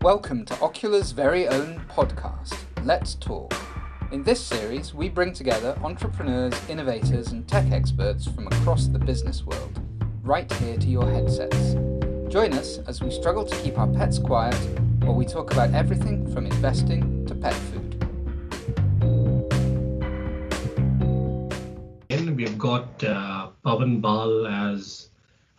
Welcome to Ocular's very own podcast, Let's Talk. In this series, we bring together entrepreneurs, innovators, and tech experts from across the business world, right here to your headsets. Join us as we struggle to keep our pets quiet, while we talk about everything from investing to pet food. And we've got Pawan Bal as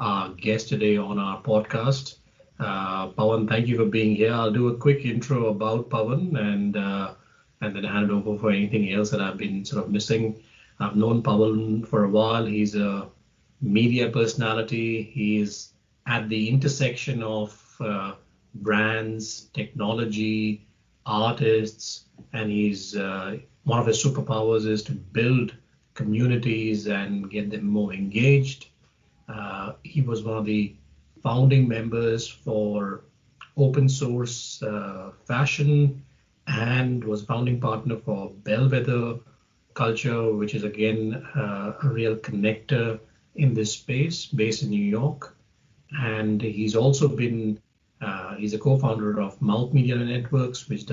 our guest today on our podcast. Pawan, thank you for being here. I'll do a quick intro about Pawan and then hand it over for anything else that I've been sort of missing. I've known Pawan for a while. He's a media personality. He's at the intersection of brands, technology, artists, and he's one of his superpowers is to build communities and get them more engaged. He was one of the founding members for open source fashion and was founding partner for Bellwether Culture, which is again a real connector in this space based in New York. And he's also been, he's a co-founder of Multimedia Networks, which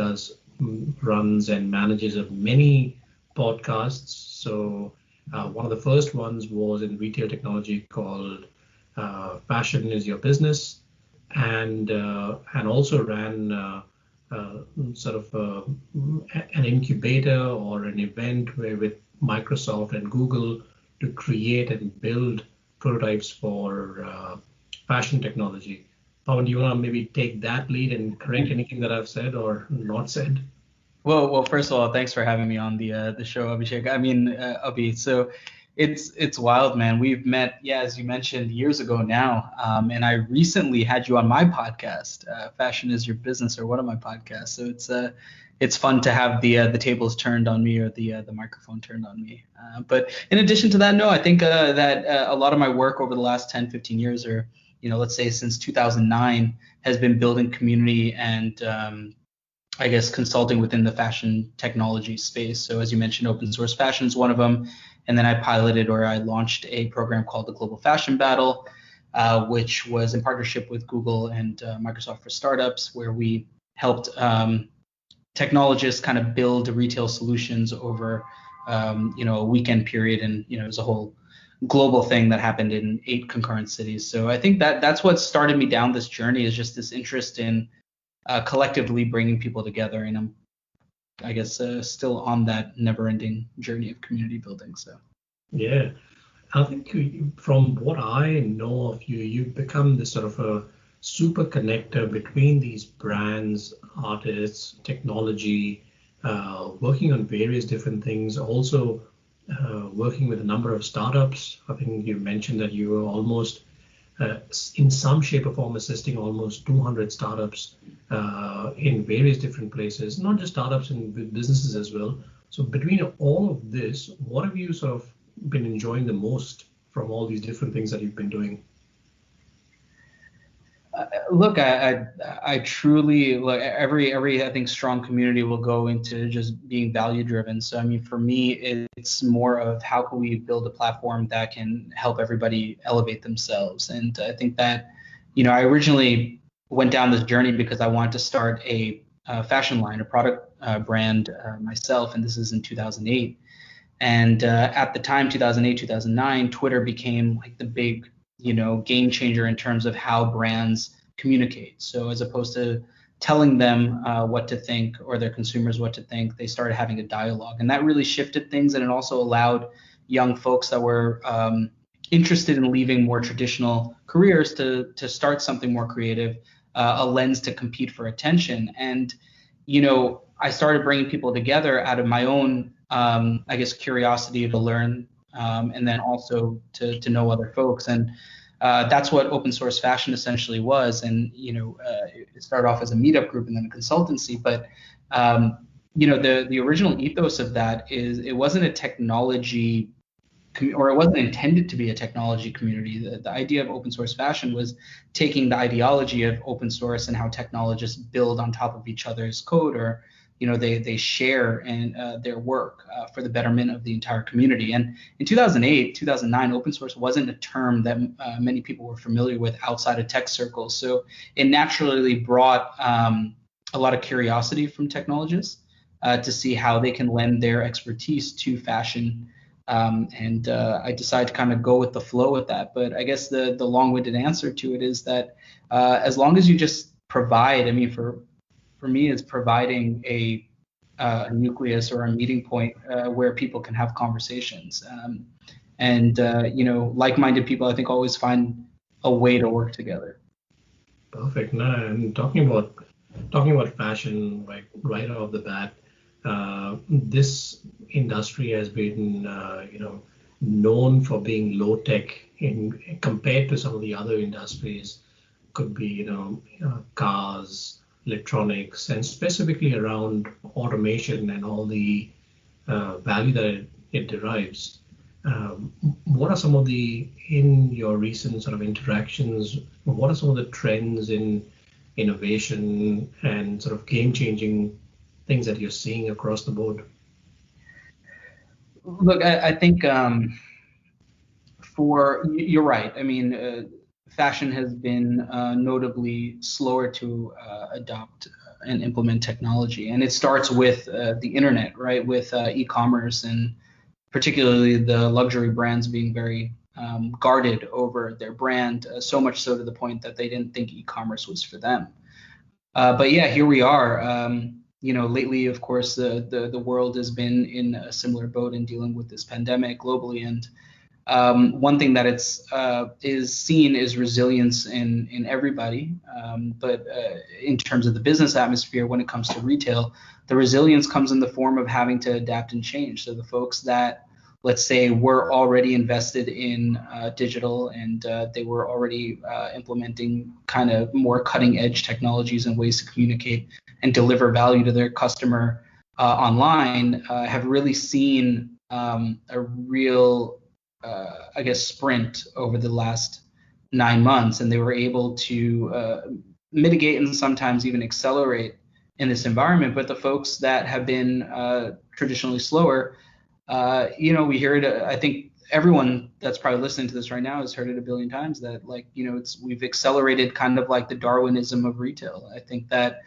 runs and manages many podcasts. So one of the first ones was in retail technology called Fashion is Your Business, and also ran an incubator or an event where with Microsoft and Google to create and build prototypes for fashion technology. Pawan, do you want to maybe take that lead and correct anything that I've said or not said? Well, first of all, thanks for having me on the show, Abhishek. Abhi. So it's wild, man. We've met, as you mentioned, years ago now, and I recently had you on my podcast, Fashion is Your Business, or one of my podcasts. So it's fun to have the tables turned on me or the microphone turned on me. But in addition to that, no, I think that a lot of my work over the last 10, 15 years, or let's say since 2009, has been building community and I guess consulting within the fashion technology space. So as you mentioned, open source fashion is one of them. And then I launched a program called the Global Fashion Battle, which was in partnership with Google and Microsoft for Startups, where we helped technologists kind of build retail solutions over a weekend period. And it was a whole global thing that happened in 8 concurrent cities. So I think that's what started me down this journey, is just this interest in collectively bringing people together, and I'm, I guess, still on that never-ending journey of community building. So, yeah, I think from what I know of you, you've become this sort of a super connector between these brands, artists, technology, working on various different things. Also, working with a number of startups. I think you mentioned that you were almost in some shape or form assisting almost 200 startups in various different places, not just startups and businesses as well. So between all of this, what have you sort of been enjoying the most from all these different things that you've been doing? Look, I truly look. Every I think strong community will go into just being value driven. So I mean, for me, it's more of how can we build a platform that can help everybody elevate themselves. And I think that I originally went down this journey because I wanted to start a fashion line, a product brand myself, and this is in 2008. And at the time, 2008, 2009, Twitter became like the big game changer in terms of how brands communicate. So as opposed to telling them what to think or their consumers what to think, they started having a dialogue, and that really shifted things. And it also allowed young folks that were interested in leaving more traditional careers to start something more creative, a lens to compete for attention. And I started bringing people together out of my own I guess curiosity to learn, and then also to know other folks. And that's what open source fashion essentially was. And it started off as a meetup group and then a consultancy. But the original ethos of that is it wasn't a technology or it wasn't intended to be a technology community. The idea of open source fashion was taking the ideology of open source and how technologists build on top of each other's code, or they share in their work for the betterment of the entire community. And in 2008, 2009, open source wasn't a term that many people were familiar with outside of tech circles. So it naturally brought a lot of curiosity from technologists to see how they can lend their expertise to fashion. And I decided to kind of go with the flow with that. But I guess the long-winded answer to it is that as long as you just provide, I mean, for me, it's providing a nucleus or a meeting point where people can have conversations. And like-minded people, I think, always find a way to work together. Perfect. No, and talking about fashion, like right off the bat, this industry has been, known for being low tech in compared to some of the other industries. Could be, cars, electronics, and specifically around automation and all the value that it derives. What are some of in your recent sort of interactions, what are some of the trends in innovation and sort of game-changing things that you're seeing across the board? Look, I think you're right. I mean, fashion has been notably slower to adopt and implement technology. And it starts with the internet, right? With e-commerce, and particularly the luxury brands being very guarded over their brand, so much so to the point that they didn't think e-commerce was for them. But yeah, here we are. Lately, of course, the world has been in a similar boat in dealing with this pandemic globally. And one thing that is seen is resilience in everybody. But in terms of the business atmosphere, when it comes to retail, the resilience comes in the form of having to adapt and change. So the folks that, let's say, were already invested in digital, and they were already implementing kind of more cutting edge technologies and ways to communicate and deliver value to their customer online, have really seen a real sprint over the last 9 months, and they were able to mitigate and sometimes even accelerate in this environment. But the folks that have been traditionally slower, we hear it. I think everyone that's probably listening to this right now has heard it a billion times that, we've accelerated kind of like the Darwinism of retail. I think that,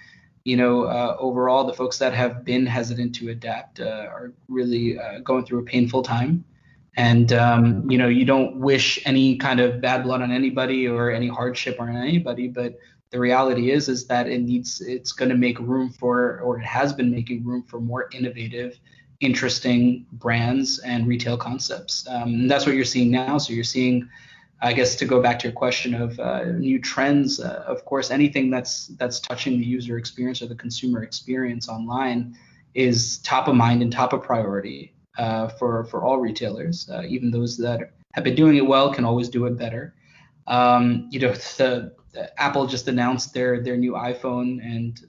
overall, the folks that have been hesitant to adapt are really going through a painful time. And, you don't wish any kind of bad blood on anybody or any hardship on anybody. But the reality is that it's going to make room for, or it has been making room for, more innovative, interesting brands and retail concepts. And that's what you're seeing now. So you're seeing, I guess, to go back to your question of new trends, of course, anything that's touching the user experience or the consumer experience online is top of mind and top of priority. For all retailers, even those that have been doing it well can always do it better. Apple just announced their new iPhone, and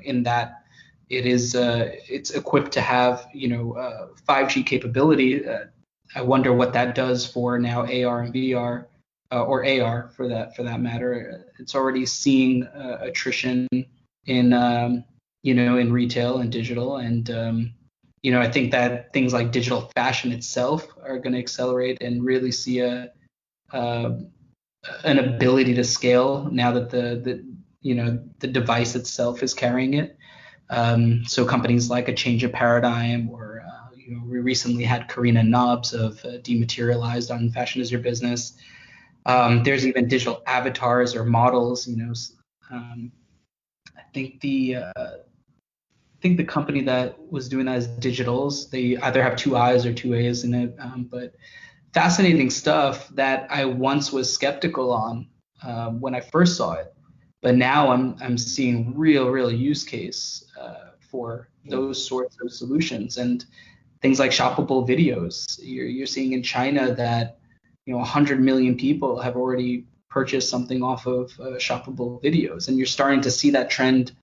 in that it's equipped to have 5G capability. I wonder what that does for now AR and VR, or AR for that matter. It's already seeing attrition in in retail and digital, and I think that things like digital fashion itself are going to accelerate and really see an ability to scale now that the device itself is carrying it. So companies like A Change of Paradigm, or we recently had Karina Knobs of Dematerialized on Fashion is Your Business. There's even digital avatars or models. I think the company that was doing that is Digitals. They either have 2 I's or 2 A's in it, but fascinating stuff that I once was skeptical on when I first saw it. But now I'm seeing real use case for those sorts of solutions, and things like shoppable videos. You're seeing in China that 100 million people have already purchased something off of shoppable videos, and you're starting to see that trend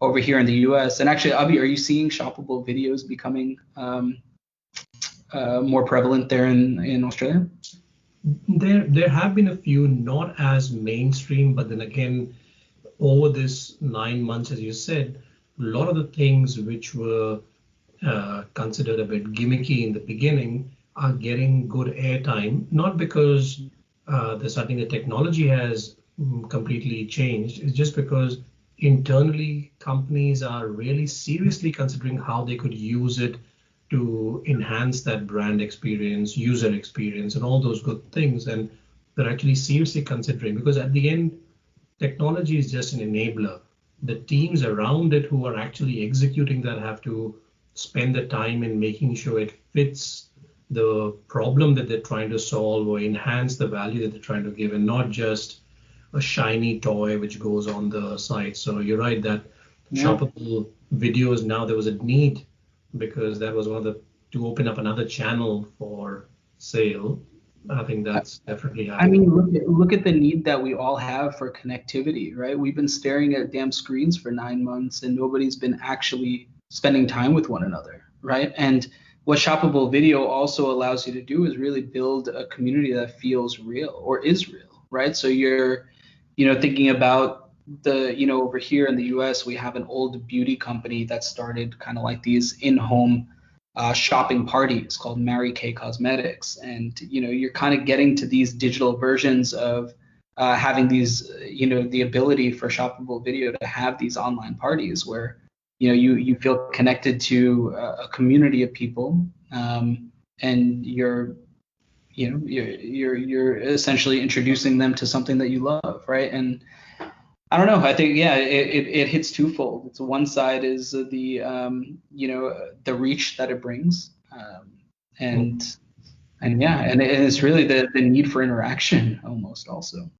over here in the U.S. And actually, Abhi, are you seeing shoppable videos becoming more prevalent there in Australia? There have been a few, not as mainstream, but then again, over this 9 months, as you said, a lot of the things which were considered a bit gimmicky in the beginning are getting good airtime, not because suddenly the technology has completely changed. It's just because internally companies are really seriously considering how they could use it to enhance that brand experience, user experience, and all those good things. And they're actually seriously considering, because at the end, technology is just an enabler. The teams around it who are actually executing that have to spend the time in making sure it fits the problem that they're trying to solve or enhance the value that they're trying to give, and not just a shiny toy which goes on the site. So you're right that shoppable videos, now there was a need because that was one of the, to open up another channel for sale. I think that's definitely I mean, happening. look at the need that we all have for connectivity, right? We've been staring at damn screens for 9 months and nobody's been actually spending time with one another, right? And what shoppable video also allows you to do is really build a community that feels real or is real, right? So you're, thinking about over here in the US, we have an old beauty company that started kind of like these in-home shopping parties called Mary Kay Cosmetics, and you're kind of getting to these digital versions of having these, the ability for shoppable video to have these online parties where you feel connected to a community of people, and you're essentially introducing them to something that you love, right? And I don't know. I think it hits twofold. It's one side is the reach that it brings, and it's really the need for interaction almost also.